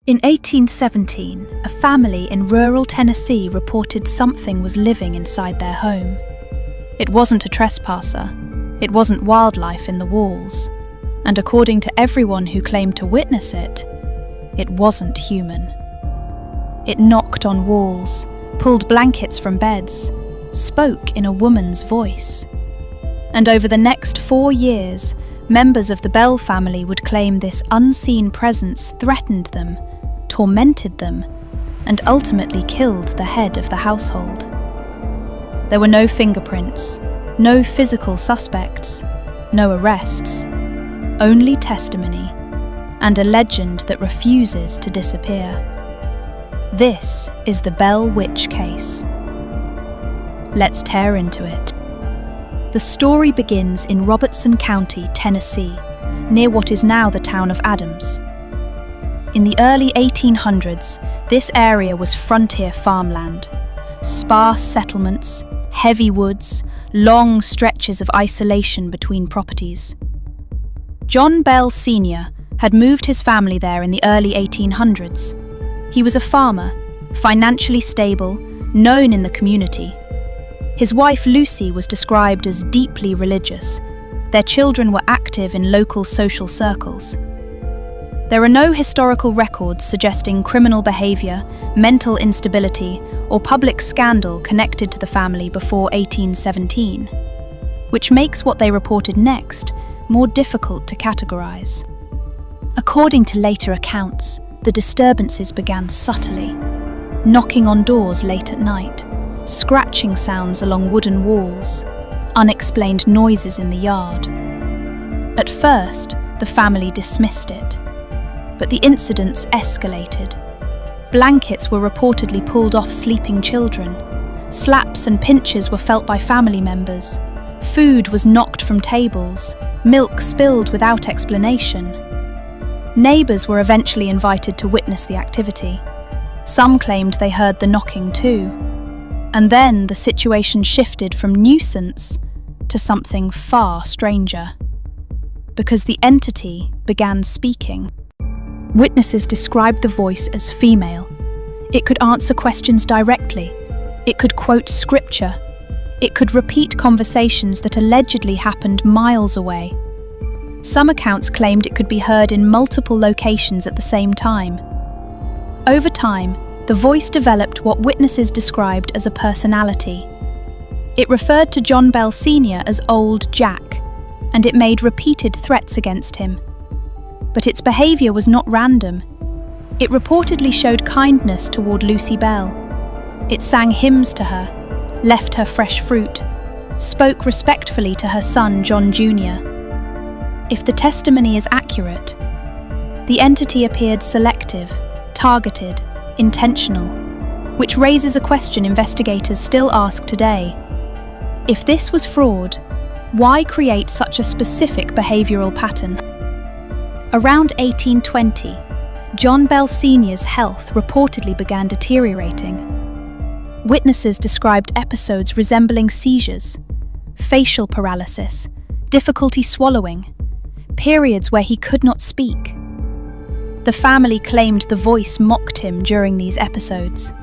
In 1817, a family in rural Tennessee reported something was living inside their home. It wasn't a trespasser, it wasn't wildlife in the walls, and according to everyone who claimed to witness it, it wasn't human. It knocked on walls, pulled blankets from beds, spoke in a woman's voice. And over the next 4 years, members of the Bell family would claim this unseen presence threatened them, tormented them, and ultimately killed the head of the household. There were no fingerprints, no physical suspects, no arrests, only testimony, and a legend that refuses to disappear. This is the Bell Witch case. Let's tear into it. The story begins in Robertson County, Tennessee, near what is now the town of Adams. In the early 1800s, this area was frontier farmland. Sparse settlements, heavy woods, long stretches of isolation between properties. John Bell Sr. had moved his family there in the early 1800s. He was a farmer, financially stable, known in the community. His wife Lucy was described as deeply religious. Their children were active in local social circles. There are no historical records suggesting criminal behaviour, mental instability, or public scandal connected to the family before 1817, which makes what they reported next more difficult to categorise. According to later accounts, the disturbances began subtly, knocking on doors late at night, scratching sounds along wooden walls, unexplained noises in the yard. At first, the family dismissed it, but the incidents escalated. Blankets were reportedly pulled off sleeping children. Slaps and pinches were felt by family members. Food was knocked from tables. Milk spilled without explanation. Neighbours were eventually invited to witness the activity. Some claimed they heard the knocking too. And then the situation shifted from nuisance to something far stranger, because the entity began speaking. Witnesses described the voice as female. It could answer questions directly. It could quote scripture. It could repeat conversations that allegedly happened miles away. Some accounts claimed it could be heard in multiple locations at the same time. Over time, the voice developed what witnesses described as a personality. It referred to John Bell Sr. as Old Jack, and it made repeated threats against him. But its behaviour was not random. It reportedly showed kindness toward Lucy Bell. It sang hymns to her, left her fresh fruit, spoke respectfully to her son John Jr. If the testimony is accurate, the entity appeared selective, targeted, intentional, which raises a question investigators still ask today. If this was fraud, why create such a specific behavioural pattern? Around 1820, John Bell Sr.'s health reportedly began deteriorating. Witnesses described episodes resembling seizures, facial paralysis, difficulty swallowing, periods where he could not speak. The family claimed the voice mocked him during these episodes.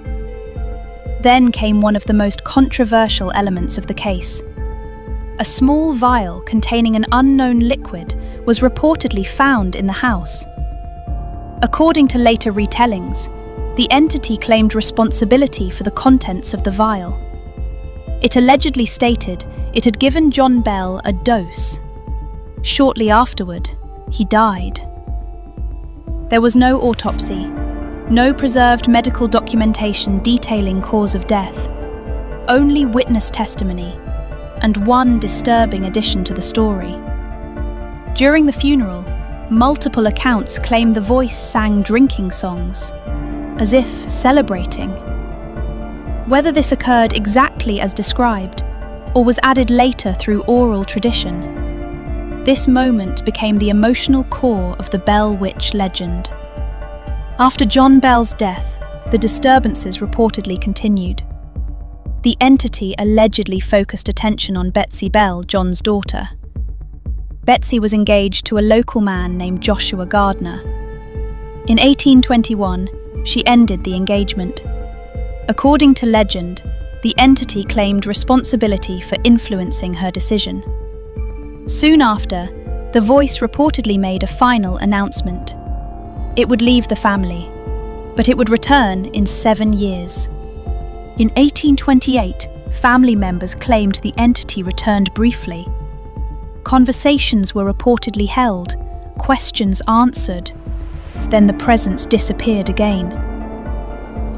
Then came one of the most controversial elements of the case. A small vial containing an unknown liquid was reportedly found in the house. According to later retellings, the entity claimed responsibility for the contents of the vial. It allegedly stated it had given John Bell a dose. Shortly afterward, he died. There was no autopsy, no preserved medical documentation detailing cause of death, only witness testimony, and one disturbing addition to the story. During the funeral, multiple accounts claim the voice sang drinking songs, as if celebrating. Whether this occurred exactly as described, or was added later through oral tradition, this moment became the emotional core of the Bell Witch legend. After John Bell's death, the disturbances reportedly continued. The entity allegedly focused attention on Betsy Bell, John's daughter. Betsy was engaged to a local man named Joshua Gardner. In 1821, she ended the engagement. According to legend, the entity claimed responsibility for influencing her decision. Soon after, the voice reportedly made a final announcement. It would leave the family, but it would return in 7 years. In 1828, family members claimed the entity returned briefly. Conversations were reportedly held, questions answered, then the presence disappeared again.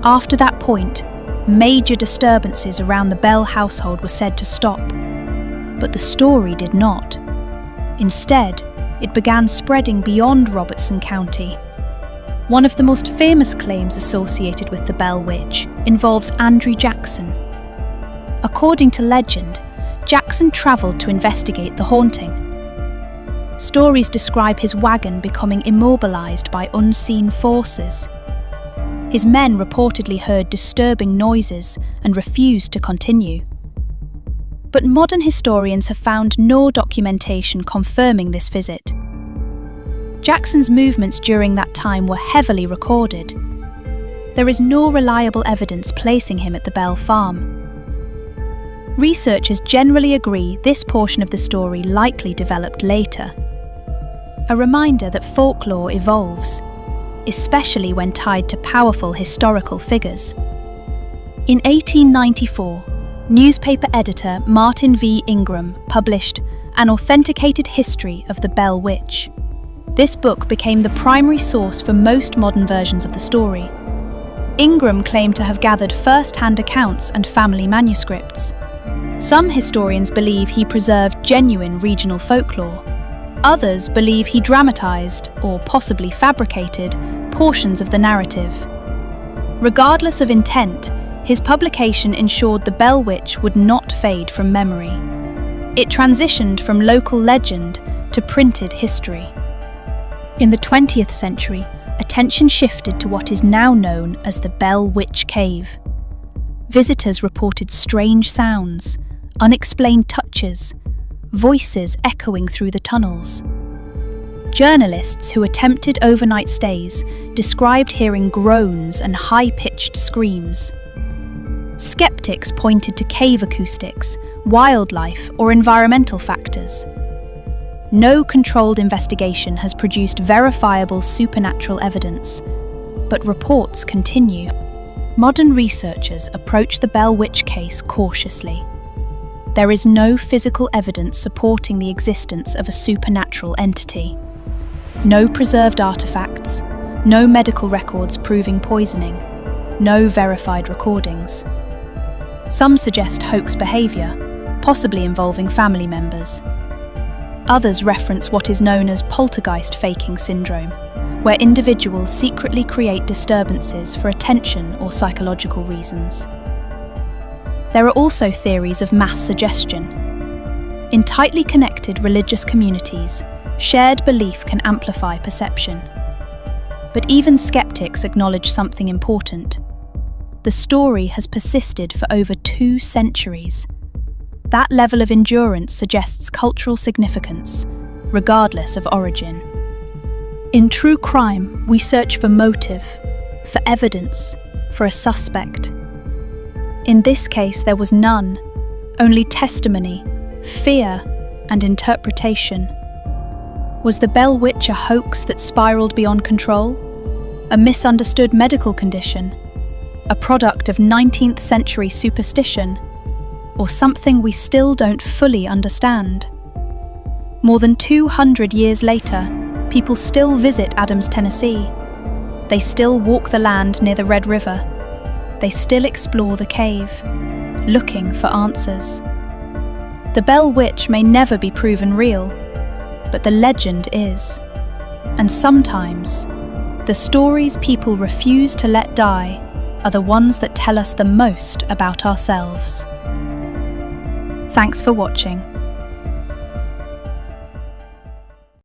After that point, major disturbances around the Bell household were said to stop, but the story did not. Instead, it began spreading beyond Robertson County. One of the most famous claims associated with the Bell Witch involves Andrew Jackson. According to legend, Jackson travelled to investigate the haunting. Stories describe his wagon becoming immobilised by unseen forces. His men reportedly heard disturbing noises and refused to continue. But modern historians have found no documentation confirming this visit. Jackson's movements during that time were heavily recorded. There is no reliable evidence placing him at the Bell farm. Researchers generally agree this portion of the story likely developed later. A reminder that folklore evolves, especially when tied to powerful historical figures. In 1894, newspaper editor Martin V. Ingram published An Authenticated History of the Bell Witch. This book became the primary source for most modern versions of the story. Ingram claimed to have gathered first-hand accounts and family manuscripts. Some historians believe he preserved genuine regional folklore. Others believe he dramatised, or possibly fabricated, portions of the narrative. Regardless of intent, his publication ensured the Bell Witch would not fade from memory. It transitioned from local legend to printed history. In the 20th century, attention shifted to what is now known as the Bell Witch Cave. Visitors reported strange sounds, unexplained touches, voices echoing through the tunnels. Journalists who attempted overnight stays described hearing groans and high-pitched screams. Skeptics pointed to cave acoustics, wildlife, or environmental factors. No controlled investigation has produced verifiable supernatural evidence, but reports continue. Modern researchers approach the Bell Witch case cautiously. There is no physical evidence supporting the existence of a supernatural entity. No preserved artifacts, no medical records proving poisoning, no verified recordings. Some suggest hoax behaviour, possibly involving family members. Others reference what is known as poltergeist faking syndrome, where individuals secretly create disturbances for attention or psychological reasons. There are also theories of mass suggestion. In tightly connected religious communities, shared belief can amplify perception. But even skeptics acknowledge something important. The story has persisted for over 2 centuries. That level of endurance suggests cultural significance, regardless of origin. In true crime, we search for motive, for evidence, for a suspect. In this case, there was none, only testimony, fear, and interpretation. Was the Bell Witch a hoax that spiraled beyond control? A misunderstood medical condition? A product of 19th century superstition? Or something we still don't fully understand? More than 200 years later, people still visit Adams, Tennessee. They still walk the land near the Red River. They still explore the cave, looking for answers. The Bell Witch may never be proven real, but the legend is. And sometimes, the stories people refuse to let die are the ones that tell us the most about ourselves. Thanks for watching.